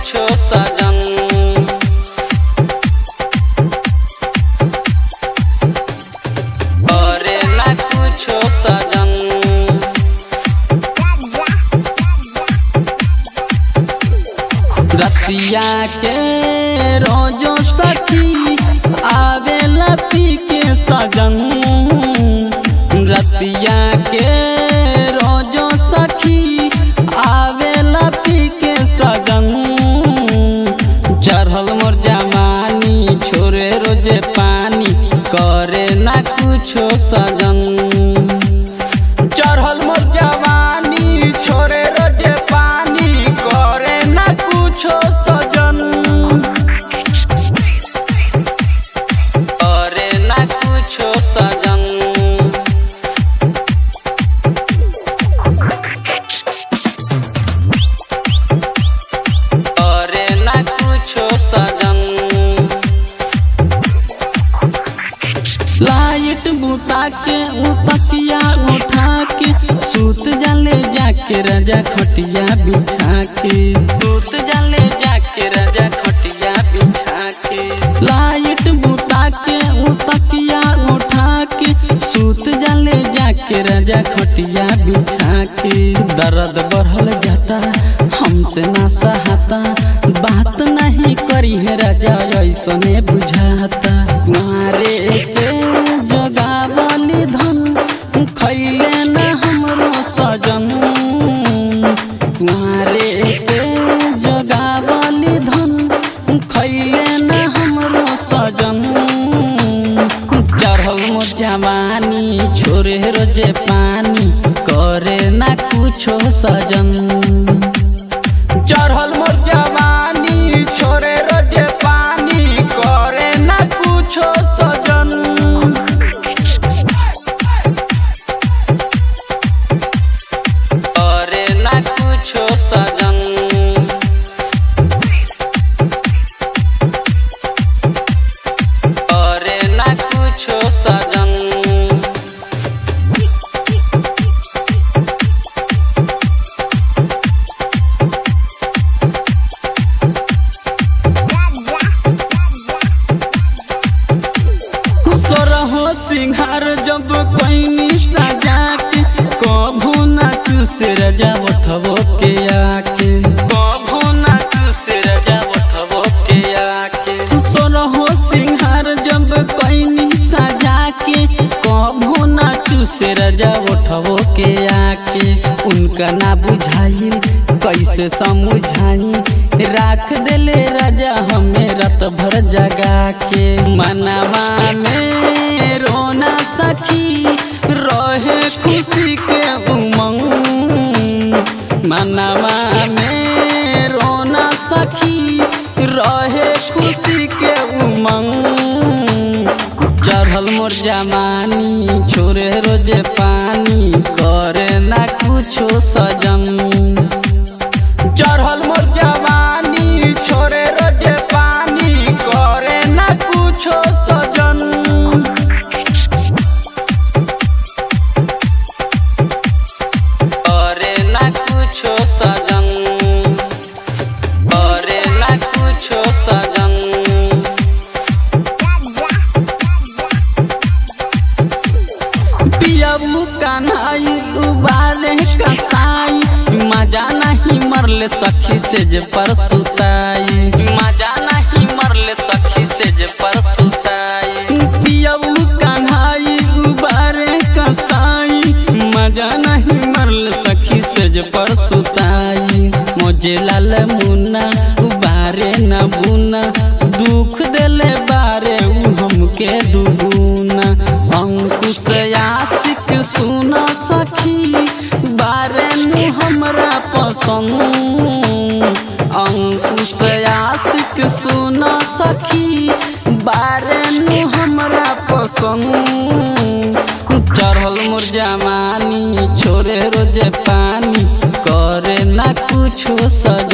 कुछो सजन, करे ना कुछो सजन। रतिया के रोजो सखी आवेला पी के सजन, रतिया के रोजो सखी आवेला पी के सजन। चढ़ल मोर जवानी छोरे रोजे पानी, करे ना कुछो सजन। चढ़ल मोर जवानी छोरे रोजे पानी, करे ना कुछो सजन, करे ना कुछो सजन। करे ना कुछो सजन। लाइट बुता के तकिया उठा के सूत जाले जाके राजा खटिया बिछा के, सूत जाले जाके राजा खटिया बिछा के। लाइट बुता के तकिया उठा के सूत जाले जाके राजा खटिया बिछा के। दर्द बढ़ल जाता हमसे ना सहाता, बात नहीं करी है राजा ऐसने बुझाता। कुंवारे के जोगावली धन खैले ना हमरो सजन, कुंवारे के जोगावली धन खैले ना हमरो सजन। चढ़ल मोर जवानी छोरे रोजे पानी, करे ना कुछो सजन। चढ़ल मोर जवानी छोरे रोजे पानी, करे ना कुछो सजन। करे ना कुछो सजन। करे ना कुछो सजन। सोरहो सिंहार जब कोई सजा के, कभू ना चूसे राजा उठबो के आके, कभू ना चूसे राजा उठबो के आके। सोरहो सिंहार जब कोई सजा के, कभू ना चूसे राजा उठबो के आके। उनका ना बुझाई कैसे समझाई, राख देले राजा हमें रात भर जगा के। मनवा में रोना सखी रहे खुशी के उमंग, मनवा में रोना सखी रहे खुशी के उमंग। चढ़ल मोर जवानी छोरे रोजे पानी, करे ना कुछो सजन। चढ़ल मोर जवानी छोरे रोजे पानी, करे ना कुछो सजन। करे ना कुछो सजन। करे ना कुछो सजन। पियबू कन्हाई उबारे कसाई, मजा नहीं मरले सखी से जे पर सुताई, मजा नहीं मरले सखी से जे पर सुताई। पियबू कन्हाई उबारे कसाई, मजा नहीं मरले सखी से जे पर सुताई। मोजे लाल मुन्ना उबारे न बुना, दुख देले बारे उ हमके दुगुना। अंकुश आशिक सुना सखी बारे नु हमरा पसंद, अंकुश आशिक सुना सखी बारे नु हमरा पसंद। चढ़ल मोर जवानी छोरे रोजे पानी, करे ना कुछो सजन।